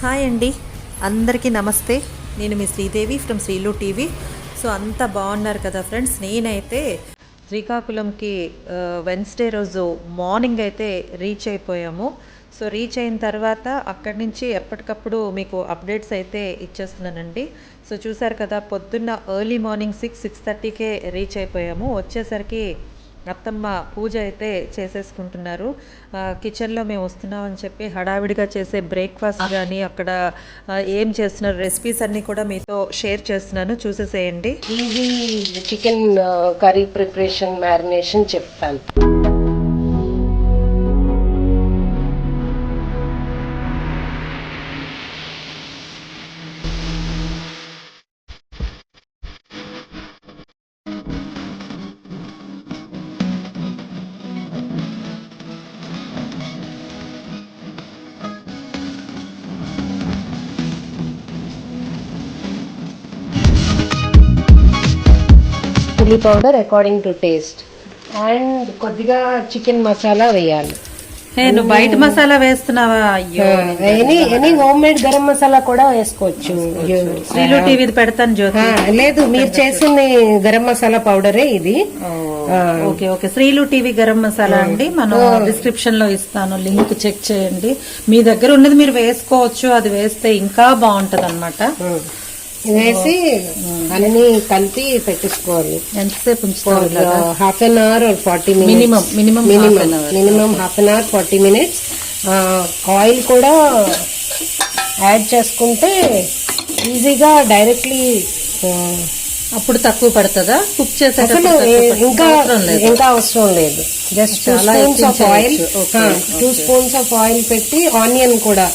Hi అండి, అందరికీ నమస్తే. నేను మీ శ్రీదేవి ఫ్రమ్ శ్రీలు టీవీ. సో అంతా బాగున్నారు కదా ఫ్రెండ్స్. నేనైతే శ్రీకాకుళంకి వెన్స్డే రోజు మార్నింగ్ అయితే రీచ్ అయిపోయాము. సో రీచ్ అయిన తర్వాత అక్కడి నుంచి ఎప్పటికప్పుడు మీకు అప్డేట్స్ అయితే ఇచ్చేస్తున్నానండి. సో చూసారు కదా, పొద్దున్న ఎర్లీ మార్నింగ్ 6:30కే రీచ్ అయిపోయాము. వచ్చేసరికి అత్తమ్మ పూజ అయితే చేసేసుకుంటున్నారు. కిచెన్లో మేము వస్తున్నామని చెప్పి హడావిడిగా చేసే బ్రేక్ఫాస్ట్ కానీ అక్కడ ఏం చేస్తున్నారు రెసిపీస్ అన్నీ కూడా మీతో షేర్ చేస్తున్నాను, చూసేసేయండి. Easy chicken curry preparation marination చెప్తాను. Chilli powder according to taste and కొద్దిగా చికెన్ మసాలా వేయాలి. నువ్వు బయట మసాలా వేస్తున్నావా? Any homemade garam masala కూడా వేసుకోవచ్చు. శ్రీలు టీవీ పెడతాను జ్యోతి. లేదు, మీరు చేసిన గరం మసాలా పౌడరే ఇది. Okay okay, Srilu TV garam masala అండి. మనం డిస్క్రిప్షన్ లో ఇస్తాను, లింక్ చెక్ చేయండి. మీ దగ్గర ఉన్నది మీరు వేసుకోవచ్చు, అది వేస్తే ఇంకా బాగుంటది అన్నమాట. వేసి అన్ని కలిపి పెట్టేసుకోవాలి. ఎంతసేపు ఉంచుకోవాలి? Half an hour or 40 minutes. Minimum half an hour 40 minutes. Oil కూడా యాడ్ చేసుకుంటే ఈజీగా డైరెక్ట్లీ అప్పుడు తక్కువ పడుతుందా? కుక్ చేసే ఇంకా అవసరం లేదు. Just 2 spoons of oil, 2 spoons of oil పెట్టి ఆనియన్ కూడా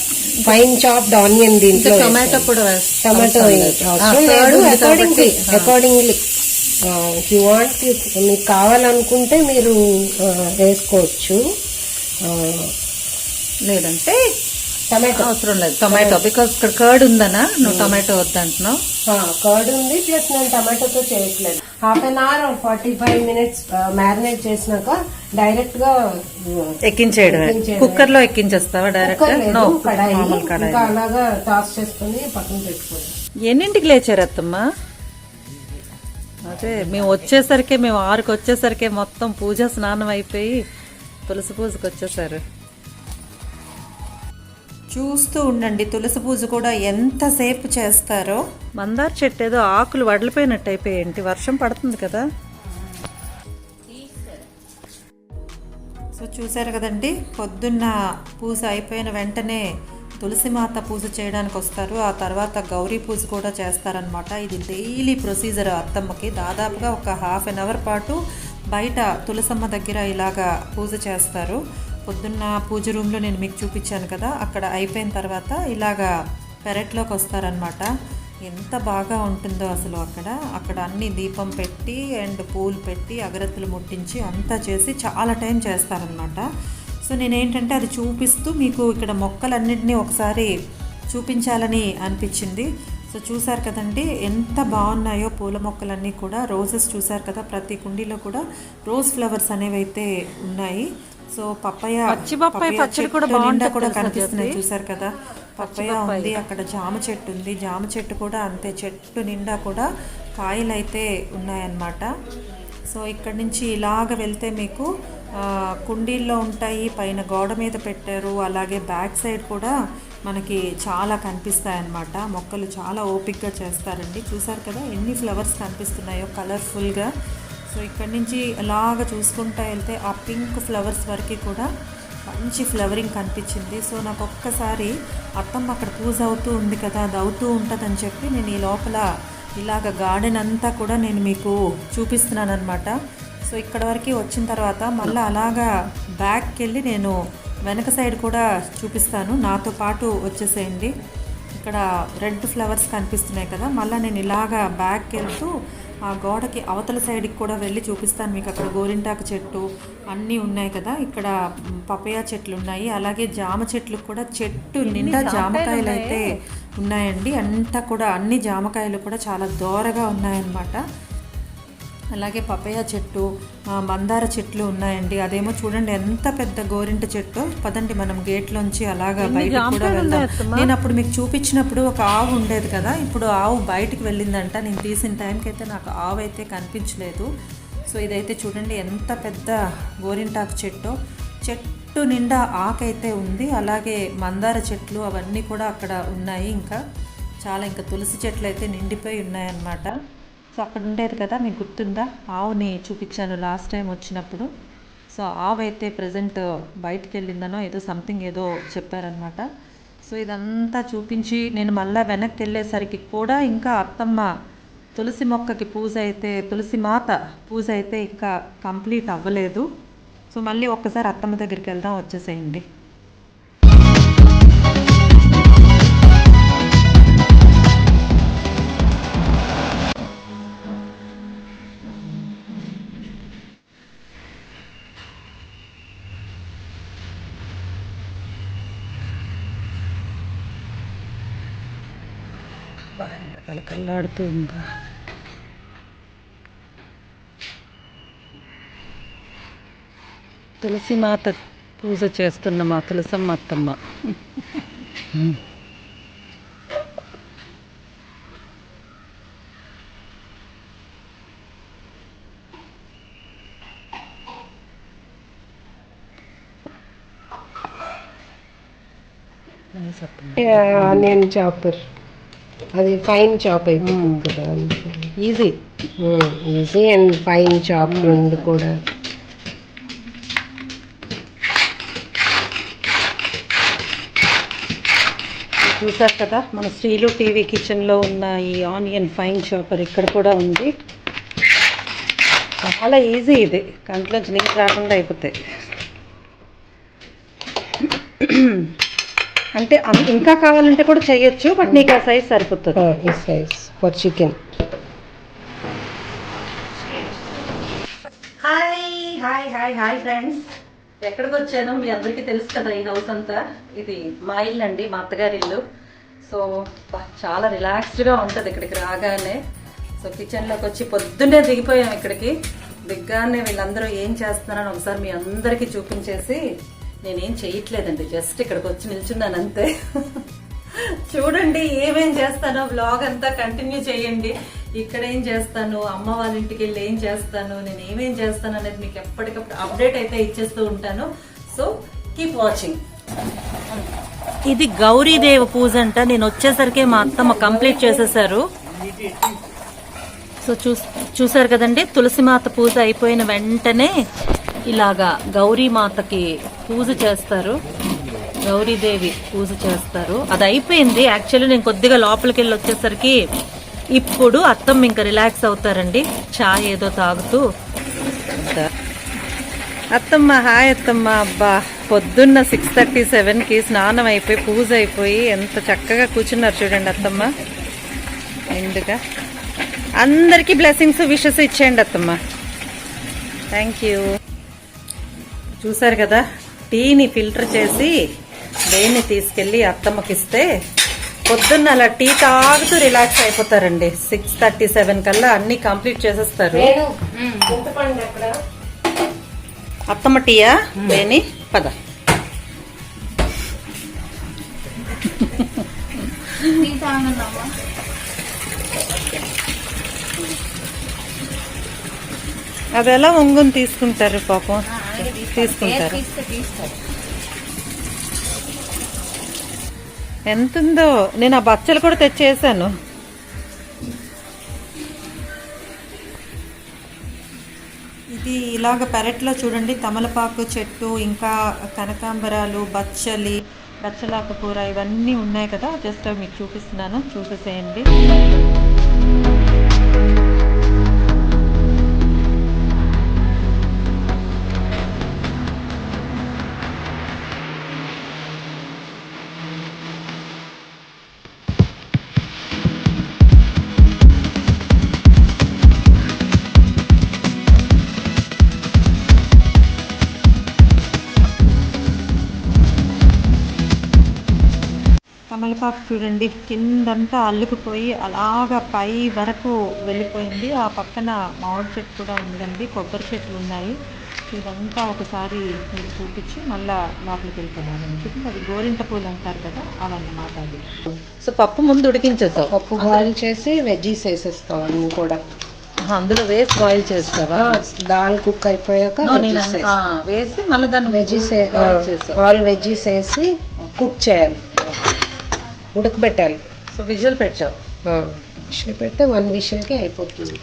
ఫైన్ చాప్డ్ ఆనియన్, దీంట్లో టొమాటో కూడా టమాటో అవసరం లేదు. అకార్డింగ్లీ యూ వాంట్, మీకు కావాలనుకుంటే మీరు వేసుకోవచ్చు, లేదంటే టమాటో అవసరం లేదు. టొమాటో బికాస్ ఇక్కడ కర్డ్ ఉందనా, నువ్వు టొమాటో వద్దంటున్నావు. కర్డ్ ఉంది, ప్లస్ నేను టమాటోతో చేయట్లేదు. Half an hour 45 minutes marinate చేసినాక డైరెక్ట్ గా ఎక్కించేయడం. కుక్కర్ లో ఎక్కించేస్తావా డైరెక్ట్? ఇంకా అలాగా టాస్ చేసుకుని పక్కన పెట్టుకోండి. ఎన్నింటికి లేచారు అత్తమ్మ? అదే మేము 6కి వచ్చేసరికి మొత్తం పూజ స్నానం అయిపోయి తులసి పూజకి వచ్చేసారు. చూస్తూ ఉండండి, తులసి పూజ కూడా ఎంతసేపు చేస్తారో. మందార చెట్టు ఏదో ఆకులు వడలిపోయినట్టు అయిపోయేంటి, వర్షం పడుతుంది కదా. సో చూసారు కదండి, పొద్దున్న పూజ అయిపోయిన వెంటనే తులసిమాత పూజ చేయడానికి వస్తారు. ఆ తర్వాత గౌరీ పూజ కూడా చేస్తారనమాట. ఇది డైలీ ప్రొసీజర్ అత్తమ్మకి. దాదాపుగా ఒక హాఫ్ అన్ అవర్ పాటు బయట తులసమ్మ దగ్గర ఇలాగా పూజ చేస్తారు. పొద్దున్న పూజ రూమ్లో నేను మీకు చూపించాను కదా, అక్కడ అయిపోయిన తర్వాత ఇలాగా పెరట్లోకి వస్తారనమాట. ఎంత బాగా ఉంటుందో అసలు. అక్కడ అన్ని దీపం పెట్టి అండ్ పూలు పెట్టి అగరత్తులు ముట్టించి అంతా చేసి చాలా టైం చేస్తారనమాట. సో నేనేంటంటే అది చూపిస్తూ మీకు ఇక్కడ మొక్కలన్నింటినీ ఒకసారి చూపించాలని అనిపించింది. సో చూసారు కదండి ఎంత బాగున్నాయో పూల మొక్కలన్నీ కూడా. రోజెస్ చూసారు కదా, ప్రతి కుండీలో కూడా రోజ్ ఫ్లవర్స్ అనేవి అయితే ఉన్నాయి. సో పప్పయ్య కూడా కనిపిస్తున్నాయి, చూసారు కదా. పప్పయ్య ఉంది, అక్కడ జామ చెట్టు ఉంది, జామ చెట్టు కూడా అంతే, చెట్టు నిండా కూడా కాయలు అయితే ఉన్నాయన్నమాట. సో ఇక్కడి నుంచి ఇలాగ వెళ్తే మీకు కుండీల్లో ఉంటాయి, పైన గోడ మీద పెట్టారు, అలాగే బ్యాక్ సైడ్ కూడా మనకి చాలా కనిపిస్తాయన్నమాట. మొక్కలు చాలా ఓపిక్గా చేస్తారండి. చూసారు కదా ఎన్ని ఫ్లవర్స్ కనిపిస్తున్నాయో కలర్ఫుల్గా. సో ఇక్కడి నుంచి అలాగ చూసుకుంటూ వెళ్తే ఆ పింక్ ఫ్లవర్స్ వరకు కూడా మంచి ఫ్లవరింగ్ కనిపించింది. సో నాకు ఒక్కసారి అత్తమ్మ అక్కడ పూజ అవుతూ ఉంది కదా, అది అవుతూ ఉంటుందని చెప్పి నేను ఈ లోపల ఇలాగ గార్డెన్ అంతా కూడా నేను మీకు చూపిస్తున్నాను అనమాట. సో ఇక్కడ వరకు వచ్చిన తర్వాత మళ్ళీ అలాగా బ్యాక్కి వెళ్ళి నేను వెనక సైడ్ కూడా చూపిస్తాను, నాతో పాటు వచ్చేసేయండి. ఇక్కడ రెడ్ ఫ్లవర్స్ కనిపిస్తున్నాయి కదా, మళ్ళీ నేను ఇలాగా బ్యాక్కి వెళ్తూ ఆ గోడకి అవతల సైడ్కి కూడా వెళ్ళి చూపిస్తాను మీకు. అక్కడ గోరింటాకు చెట్టు అన్నీ ఉన్నాయి కదా, ఇక్కడ పపయ చెట్లు ఉన్నాయి, అలాగే జామ చెట్లు కూడా, చెట్టు నిండా జామకాయలు అయితే ఉన్నాయండి. అంతా కూడా అన్ని జామకాయలు కూడా చాలా దోరగా ఉన్నాయన్నమాట. అలాగే పపయ చెట్టు, మందార చెట్లు ఉన్నాయండి. అదేమో చూడండి ఎంత పెద్ద గోరింట చెట్టు. పదండి మనం గేట్లోంచి అలాగా బయటకు కూడా వెళ్దాం. నేను అప్పుడు మీకు చూపించినప్పుడు ఒక ఆవు ఉండేది కదా, ఇప్పుడు ఆవు బయటికి వెళ్ళిందంట. నేను తీసిన టైంకి అయితే నాకు ఆవు అయితే కనిపించలేదు. సో ఇదైతే చూడండి ఎంత పెద్ద గోరింటాకు చెట్టు నిండా ఆకైతే ఉంది. అలాగే మందార చెట్లు అవన్నీ కూడా అక్కడ ఉన్నాయి. ఇంకా తులసి చెట్లు అయితే నిండిపోయి ఉన్నాయన్నమాట. సో అక్కడ ఉండేది కదా, మీకు గుర్తుందా, ఆవుని చూపించాను లాస్ట్ టైం వచ్చినప్పుడు. సో ఆవు అయితే ప్రజెంట్ బయటికి వెళ్ళిందనో ఏదో సంథింగ్ ఏదో చెప్పారనమాట. సో ఇదంతా చూపించి నేను మళ్ళీ వెనక్కి వెళ్ళేసరికి కూడా ఇంకా అత్తమ్మ తులసి మొక్కకి తులసి మాత పూజ అయితే ఇంకా కంప్లీట్ అవ్వలేదు. సో మళ్ళీ ఒక్కసారి అత్తమ్మ దగ్గరికి వెళ్దాం, వచ్చేసేయండి. కలకల్లాడుతూ ఉందా. తులసి మాత పూజ చేస్తున్న మా తులసమ్మ అత్తమ్మ. ఆనియన్ చాపర్, అది ఫైన్ చాప్ అయిపోతుంది కదా. ఈజీ అండ్ ఫైన్ చాప్ రెండు కూడా. చూసారు కదా మన శ్రీలు టీవీ కిచెన్లో ఉన్న ఈ ఆనియన్ ఫైన్ చాపర్ ఇక్కడ కూడా ఉంది. చాలా ఈజీ, ఇది కంట్లోంచి నీళ్ళు రాకుండా అయిపోతాయి. అంటే ఇంకా కావాలంటే కూడా చేయొచ్చు, బట్ నీకు ఆ సైజ్ సరిపోతుంది. ఈ size for chicken. Hi friends, ఎక్కడికి వచ్చాను మీ అందరికీ తెలుసు కదా. ఈ హౌస్ అంతా ఇది మా ఇల్లు అండి, మా అత్తగారి ఇల్లు. సో చాలా రిలాక్స్డ్గా ఉంటుంది ఇక్కడికి రాగానే. సో కిచెన్లోకి వచ్చి పొద్దున్నే దిగిపోయాం. ఇక్కడికి దిగ్గానే వీళ్ళందరూ ఏం చేస్తున్నారని ఒకసారి మీ అందరికీ చూపించేసి, నేనేం చేయట్లేదండి, జస్ట్ ఇక్కడికి వచ్చి నిల్చున్నాను అంతే. చూడండి ఏమేం చేస్తానో వ్లాగ్ అంతా కంటిన్యూ చేయండి. ఇక్కడ ఏం చేస్తాను, అమ్మ వాళ్ళ ఇంటికి వెళ్ళి ఏం చేస్తాను, నేను ఏమేం చేస్తాను అనేది మీకు ఎప్పటికప్పుడు అప్డేట్ అయితే ఇచ్చేస్తూ ఉంటాను. So keep watching. ఇది గౌరీదేవి పూజ అంట. నేను వచ్చేసరికి మా అత్తమ్మ కంప్లీట్ చేసేసారు. సో చూసారు కదండి, తులసిమాత పూజ అయిపోయిన వెంటనే ఇలాగా గౌరీమాతకి పూజ చేస్తారు, గౌరీదేవి పూజ చేస్తారు. అది అయిపోయింది. యాక్చువల్లీ నేను కొద్దిగా లోపలికి వెళ్ళి వచ్చేసరికి ఇప్పుడు అత్తమ్మ ఇంకా రిలాక్స్ అవుతారండి, చాయ్ ఏదో తాగుతూ. అత్తమ్మ హాయ్ అత్తమ్మ. అబ్బా పొద్దున్న 6:37కి స్నానం అయిపోయి పూజ అయిపోయి ఎంత చక్కగా కూర్చున్నారు చూడండి అత్తమ్మ. నిండుగా అందరికీ బ్లెస్సింగ్స్ విషెస్ ఇచ్చేయండి అత్తమ్మ. Thank you. చూసారు కదా, టీని ఫిల్టర్ చేసి వేడిని తీసుకెళ్ళి అత్తమ్మకిస్తే పొద్దున్న అలా టీ తాగుతూ రిలాక్స్ అయిపోతారండి. 6:37 కల్లా అన్ని కంప్లీట్ చేసేస్తారు. అత్తమ్మ టీయా వేణి పద. అది ఎలా వంగుని తీసుకుంటారు పాపం, తీసుకుంటారు. ఎంతుందో, నేను ఆ బచ్చలు కూడా తెచ్చేసాను. ఇది ఇలాగ పెరట్లో చూడండి, తమలపాకు చెట్టు, ఇంకా కనకాంబరాలు, బచ్చలాకు కూర ఇవన్నీ ఉన్నాయి కదా. జస్ట్ మీకు చూపిస్తున్నాను, చూసేసేయండి. తమలపాకు చూడండి కిందంతా అల్లుకుపోయి అలాగా పై వరకు వెళ్ళిపోయింది. ఆ పక్కన మామిడి చెట్టు కూడా ఉందండి, కొబ్బరి చెట్లు ఉన్నాయి. ఇదంతా ఒకసారి మీరు చూపించి మళ్ళీ లోపలికి వెళ్ళిపోయాను. చూడండి అది గోరింట పూలు అంటారు కదా, అవన్నమాట అది. సో పప్పు ముందు ఉడికించేస్తావు, పప్పు బాయిల్ చేసి వెజ్జీస్ వేసేస్తాం అన్నీ కూడా. అందులో వేసి బాయిల్ చేస్తావా? దాల్ కుక్ అయిపోయాక వేసి మళ్ళీ దాన్ని వెజ్జీస్ ఆల్ వెజ్జీస్ వేసి కుక్ చేయాలి, ఉడకబెట్టాలి. సో విజువల్ పెట్టావు, విషయం పెడితే 1 విషల్కి అయిపోతుంది.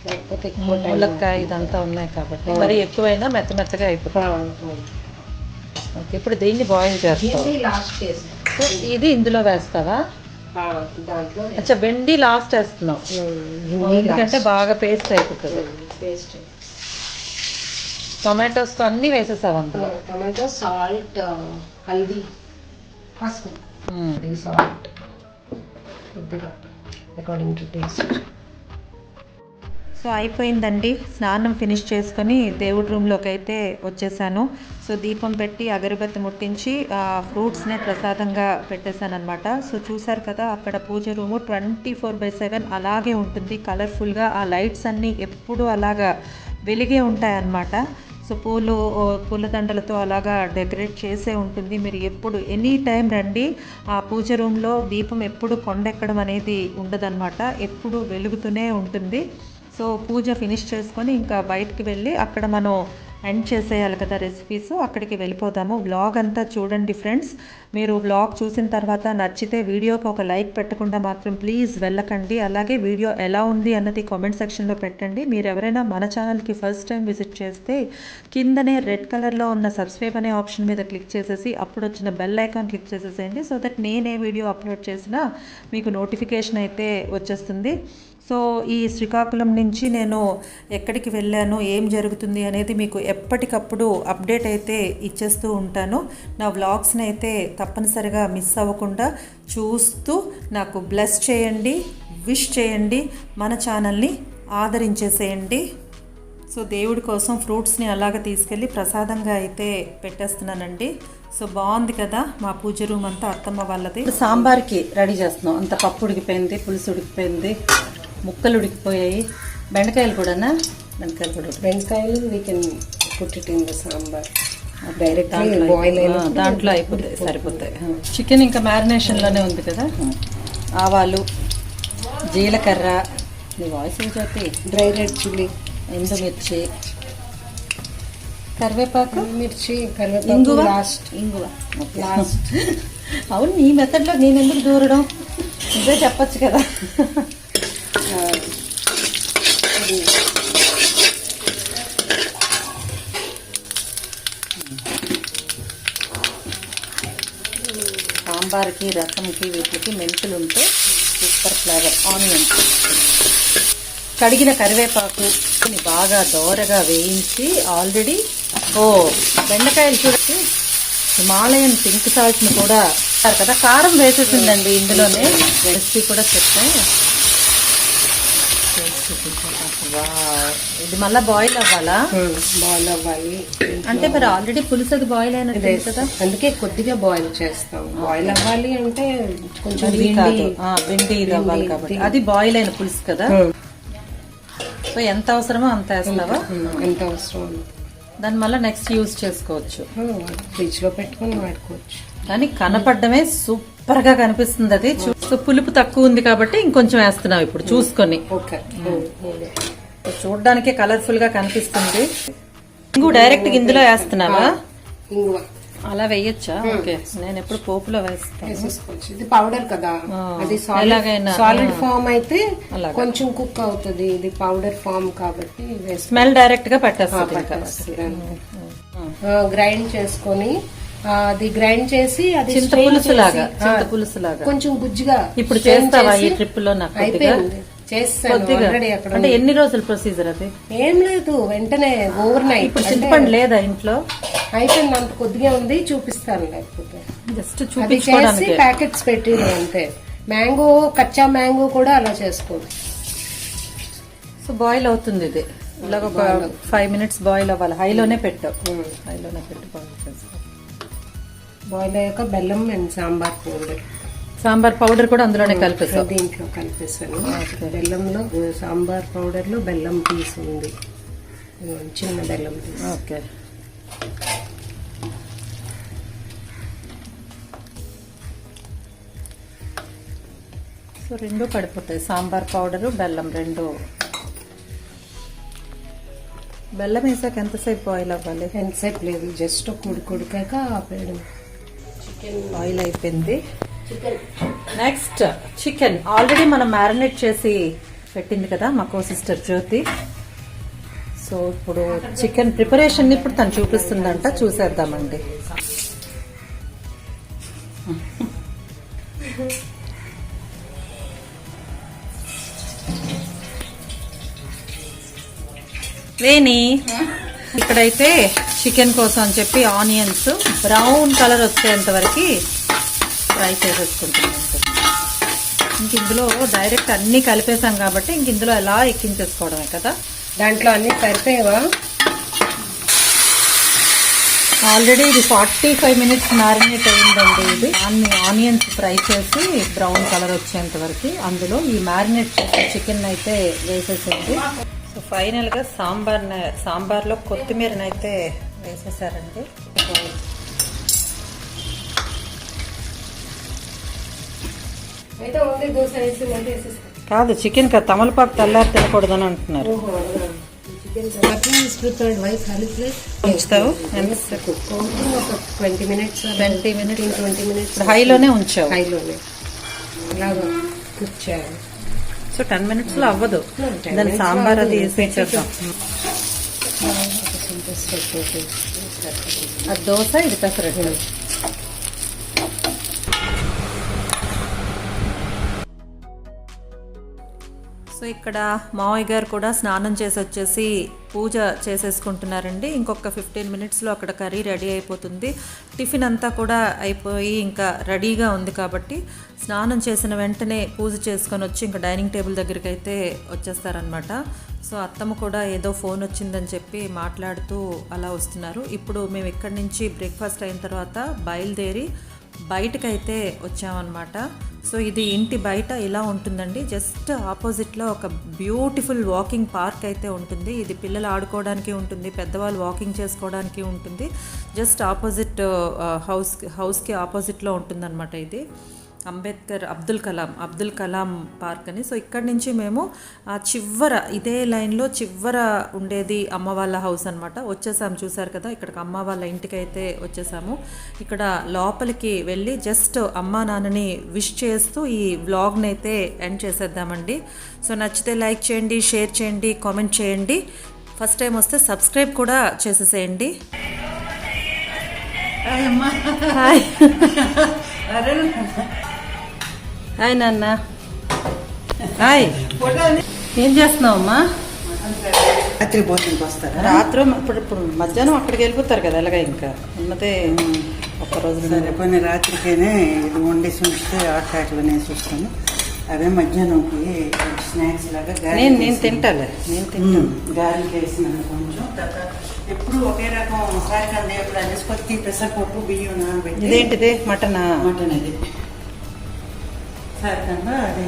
లేకపోతే ఎక్కువ టైం ములక్కాయ ఇదంతా ఉన్నాయి కాబట్టి మరి ఎక్కువైనా మెత్తగా అయిపోతుంది. ఓకే, ఇప్పుడు దీన్ని బాయిల్ చేస్తావు. లాస్ట్ చేసి సో ఇది ఇందులో వేస్తావా? దాంట్లో అచ్చా, వెండి లాస్ట్ వేస్తున్నావు ఎందుకంటే బాగా పేస్ట్ అయిపోతుంది. పేస్ట్ టొమాటోస్ అన్నీ వేసేసావు అందులో. టమాటో, సాల్ట్, హల్దీ, పసుపు, సాల్ట్ కొద్దిగా అకార్డింగ్ టు టేస్ట్. సో అయిపోయిందండి, స్నానం ఫినిష్ చేసుకొని దేవుడి రూమ్లోకి అయితే వచ్చేసాను. సో దీపం పెట్టి అగరబత్తి ముట్టించి ఫ్రూట్స్నే ప్రసాదంగా పెట్టేశాను అనమాట. సో చూసారు కదా అక్కడ పూజ రూము 24/7 అలాగే ఉంటుంది కలర్ఫుల్గా. ఆ లైట్స్ అన్నీ ఎప్పుడూ అలాగా వెలిగే ఉంటాయన్నమాట. సో పూలదండలతో అలాగా డెకరేట్ చేసే ఉంటుంది. మీరు ఎప్పుడు ఎనీ టైం రండి, ఆ పూజ రూమ్లో దీపం ఎప్పుడు కొండెక్కడం అనేది ఉండదన్నమాట, ఎప్పుడు వెలుగుతూనే ఉంటుంది. సో పూజ ఫినిష్ చేసుకొని ఇంకా బయటికి వెళ్ళి అక్కడ మనం ఎండ్ చేసేయాలి కదా రెసిపీస్, అక్కడికి వెళ్ళిపోదాము. వ్లాగ్ అంతా చూడండి ఫ్రెండ్స్. మీరు వ్లాగ్ చూసిన తర్వాత నచ్చితే వీడియోకి ఒక లైక్ పెట్టకుండా మాత్రం ప్లీజ్ వెళ్ళకండి. అలాగే వీడియో ఎలా ఉంది అన్నది కామెంట్ సెక్షన్లో పెట్టండి. మీరు ఎవరైనా మన ఛానల్కి ఫస్ట్ టైం విజిట్ చేస్తే కిందనే రెడ్ కలర్లో ఉన్న సబ్స్క్రైబ్ అనే ఆప్షన్ మీద క్లిక్ చేసేసి అప్పుడు వచ్చిన బెల్ ఐకాన్ క్లిక్ చేసేసేయండి. సో దట్ నేనే వీడియో అప్లోడ్ చేసినా మీకు నోటిఫికేషన్ అయితే వచ్చేస్తుంది. సో ఈ శ్రీకాకుళం నుంచి నేను ఎక్కడికి వెళ్ళాను, ఏం జరుగుతుంది అనేది మీకు ఎప్పటికప్పుడు అప్డేట్ అయితే ఇచ్చేస్తూ ఉంటాను. నా వ్లాగ్స్ని అయితే తప్పనిసరిగా మిస్ అవ్వకుండా చూస్తూ నాకు బ్లెస్ చేయండి, విష్ చేయండి, మన ఛానల్ని ఆదరించేసేయండి. సో దేవుడి కోసం ఫ్రూట్స్ని అలాగ తీసుకెళ్ళి ప్రసాదంగా అయితే పెట్టేస్తున్నానండి. సో బాగుంది కదా మా పూజ రూమ్ అంతా, అత్తమ్మ వాళ్ళది. సాంబార్కి రెడీ చేస్తున్నాం. అంత పప్పు ఉడికిపోయింది, పులుసు ఉడికిపోయింది, ముక్కలు ఉడికిపోయాయి. బెండకాయలు కూడానా? బెండకాయలు we can put it in the sambar directly boil దాంట్లో అయిపోతాయి, సరిపోతాయి. చికెన్ ఇంకా మ్యారినేషన్లోనే ఉంది కదా. ఆవాలు, జీలకర్ర, నీ వాయిస్ ఏంటి, డ్రై రెడ్ చిల్లీ, ఎండుమిర్చి, కరివేపాకు, మిర్చి, ఇంగువ. ఇంగువ లాస్ట్. అవును, నీ మెథడ్లో నేను ఎందుకు దూరడం, ఇదే చెప్పచ్చు కదా. సాంబార్కి, రసంకి, వీటికి మెంతులు ఉంటే సూపర్ ఫ్లేవర్. ఆనియన్స్, కడిగిన కరివేపాకు బాగా దోరగా వేయించి ఆల్రెడీ బెండకాయలు చూడండి, హిమాలయన్ పింక్ సాల్ట్ని కూడా కదా, కారం వేసేసిందండి ఇందులోనే. రెసిపీ కూడా చెప్తాను. ఇది మళ్ళీ బాయిల్ అవ్వాలా? బాయిల్ అవ్వాలి అంటే మరి ఆల్రెడీ పులుసు అది బాయిల్ అయినట్టు కదా, అందుకే కొద్దిగా బాయిల్ చేస్తాం. బాయిల్ అవ్వాలి అంటే కొంచెం పిండి ఇది అవ్వాలి కాబట్టి. అది బాయిల్ అయిన పులుసు కదా. సో ఎంత అవసరమో అంత వేస్తావా? ఎంత అవసరం దాన్ని మళ్ళీ నెక్స్ట్ యూజ్ చేసుకోవచ్చు, ఫ్రిడ్జ్ లో పెట్టుకొని వాడుకోవచ్చు. కానీ కనపడమే సూపర్ గా కనిపిస్తుంది అది. పులుపు తక్కువ ఉంది కాబట్టి ఇంకొంచెం వేస్తున్నావు ఇప్పుడు చూసుకొని. చూడడానికే కలర్ఫుల్ గా కనిపిస్తుంది. ఇంకో డైరెక్ట్ ఇందులో వేస్తున్నావా? అలా వేయొచ్చా? ఓకే, నేను ఎప్పుడు పోపులో వేసుకోవచ్చు. ఇది పౌడర్ కదా, అది సాలిడ్ ఫామ్ అయితే కొంచెం కుక్ అవుతుంది. ఇది పౌడర్ ఫామ్ కాబట్టి స్మెల్ డైరెక్ట్ గా పట్టేస్తుంది. గ్రైండ్ చేసుకొని అది గ్రైండ్ చేసి అది చింతపులుసు లాగా కొంచెం గుజ్జుగా. ఇప్పుడు చేస్తావా ఈ ట్రిప్ లో? నాకు అయిపోయింది, చేస్తాను ఆల్రెడీ. అక్కడ అంటే ఎన్ని రోజుల ప్రొసీజర్ అది? ఏం లేదు, వెంటనే ఓవర్ నైట్. ఇప్పుడు చింతపండు లేదా ఇంట్లో? అయిపోయింది, అంత కొద్దిగా ఉంది, చూపిస్తాను. లేకపోతే జస్ట్ చూపించుకోవడానికి ప్యాకెట్స్ పెట్టి అంతే. మ్యాంగో, కచ్చా మ్యాంగో కూడా అలా చేసుకోవచ్చు. సో బాయిల్ అవుతుంది ఇది, ఇలాగ ఒక 5 minutes బాయిల్ అవ్వాలి. హైలోనే పెట్టావు, హైలోనే పెట్టి బాయిల్ చేసుకో. బాయిల్ అయ్యాక బెల్లం and sambar powder sambar powder కూడా అందులోనే కలిపేసాం. దీంట్లో కలిపేసాను. బెల్లంలో సాంబార్ పౌడర్ లో బెల్లం పీస్ ఉంది, చిన్న బెల్లం పీస్. ఓకే. సో రెండు పడిపోతాయి, సాంబార్ పౌడరు బెల్లం రెండు. బెల్లం వేసాక ఎంతసేపు బాయిల్ అవ్వాలి? ఎంతసేపు లేదు, జస్ట్ ఉడికాక ఆపేయడం. చికెన్ బాయిల్ అయిపోయింది. నెక్స్ట్ చికెన్ ఆల్రెడీ మనం మ్యారినేట్ చేసి పెట్టింది కదా మా కో సిస్టర్ జ్యోతి. సో ఇప్పుడు చికెన్ ప్రిపరేషన్ ఇప్పుడు తను చూపిస్తుందంట, చూసేద్దామండి. వేణి ఇక్కడైతే చికెన్ కోసం అని చెప్పి ఆనియన్స్ బ్రౌన్ కలర్ వచ్చేంత వరకు ఫ్రై చేసేసుకుంటున్నాం. ఇంక ఇందులో డైరెక్ట్ అన్ని కలిపేసాం కాబట్టి ఇంక ఇందులో ఎలా ఎక్కించేసుకోవడమే కదా. దాంట్లో అన్ని సరిపోయేవా? ఆల్రెడీ ఇది 45 minutes మ్యారినేట్ అయిందండి. ఇది ఆనియన్స్ ఫ్రై చేసి బ్రౌన్ కలర్ వచ్చేంత వరకు అందులో ఈ మ్యారినేట్ చేసే చికెన్ అయితే వేసేసింది. సో ఫైనల్ గా సాంబార్లో కొత్తిమీరనైతే వేసేసారండి. అయితే ఓన్లీ దోశ వేసి మళ్ళీ వేసేస్తాను. కాదు, చికెన్ కదా, తమలపాకు తెల్లారి తినకూడదని అంటున్నారు. ఉంచుతావు 20 minutes హైలోనే ఉంచావు. హైలోనే ఇలాగా కుక్ చేయాలి. సో 10 minutes లో అవ్వదు. దాని సాంబార్ అది వేసేద్దాం. అది దోశ, ఇది పెసరట్టు. సో ఇక్కడ మావయ్య గారు కూడా స్నానం చేసి వచ్చేసి పూజ చేసేసుకుంటున్నారండి. ఇంకొక 15 minutesలో అక్కడ కర్రీ రెడీ అయిపోతుంది. టిఫిన్ అంతా కూడా అయిపోయి ఇంకా రెడీగా ఉంది కాబట్టి స్నానం చేసిన వెంటనే పూజ చేసుకొని వచ్చి ఇంకా డైనింగ్ టేబుల్ దగ్గరికి అయితే వచ్చేస్తారనమాట. సో అత్తమ్మ కూడా ఏదో ఫోన్ వచ్చిందని చెప్పి మాట్లాడుతూ అలా వస్తున్నారు. ఇప్పుడు మేము ఇక్కడి నుంచి బ్రేక్ఫాస్ట్ అయిన తర్వాత బయలుదేరి బయటకైతే వచ్చామన్నమాట. సో ఇది ఇంటి బయట ఇలా ఉంటుందండి. జస్ట్ ఆపోజిట్లో ఒక బ్యూటిఫుల్ వాకింగ్ పార్క్ అయితే ఉంటుంది. ఇది పిల్లలు ఆడుకోవడానికి ఉంటుంది, పెద్దవాళ్ళు వాకింగ్ చేసుకోవడానికి ఉంటుంది. జస్ట్ ఆపోజిట్ హౌస్కి ఆపోజిట్లో ఉంటుందన్నమాట. ఇది అబ్దుల్ కలాం పార్క్ అని. సో ఇక్కడి నుంచి మేము ఆ చివర ఇదే లైన్లో చివర ఉండేది అమ్మ వాళ్ళ హౌస్ అనమాట. వచ్చేసాము, చూసారు కదా, ఇక్కడికి అమ్మ వాళ్ళ ఇంటికి అయితే వచ్చేసాము. ఇక్కడ లోపలికి వెళ్ళి జస్ట్ అమ్మా నాన్నని విష్ చేస్తూ ఈ వ్లాగ్ని అయితే ఎండ్ చేసేద్దామండి. సో నచ్చితే లైక్ చేయండి, షేర్ చేయండి, కామెంట్ చేయండి. ఫస్ట్ టైం వస్తే సబ్స్క్రైబ్ కూడా చేసేసేయండి. హాయ్ హాయ్ నాన్న. హాయ్, ఏం చేస్తున్నావు అమ్మా? రాత్రి భోజనంకి వస్తారా? రాత్రి ఇప్పుడు మధ్యాహ్నం అక్కడికి వెళ్ళిపోతారు కదా, ఎలాగ ఇంకా ఉన్నదే ఒక్కరోజు. సరే, కొన్ని రాత్రికైనా ఇది వండేసి ఉంచితే ఆటలు వేసి వస్తాను. అవే మధ్యాహ్నంకి స్నాక్స్ లాగా నేను తింటాను. గాలికి వేసినాను కొంచెం. ఎప్పుడు ఒకే రకం సాయంకాలం ఎప్పుడు అనేసి పెసరపప్పు బియ్యం నానబెట్టి. ఇదేంటిది? మటన్. మటన్ అది సాయంకాలం అది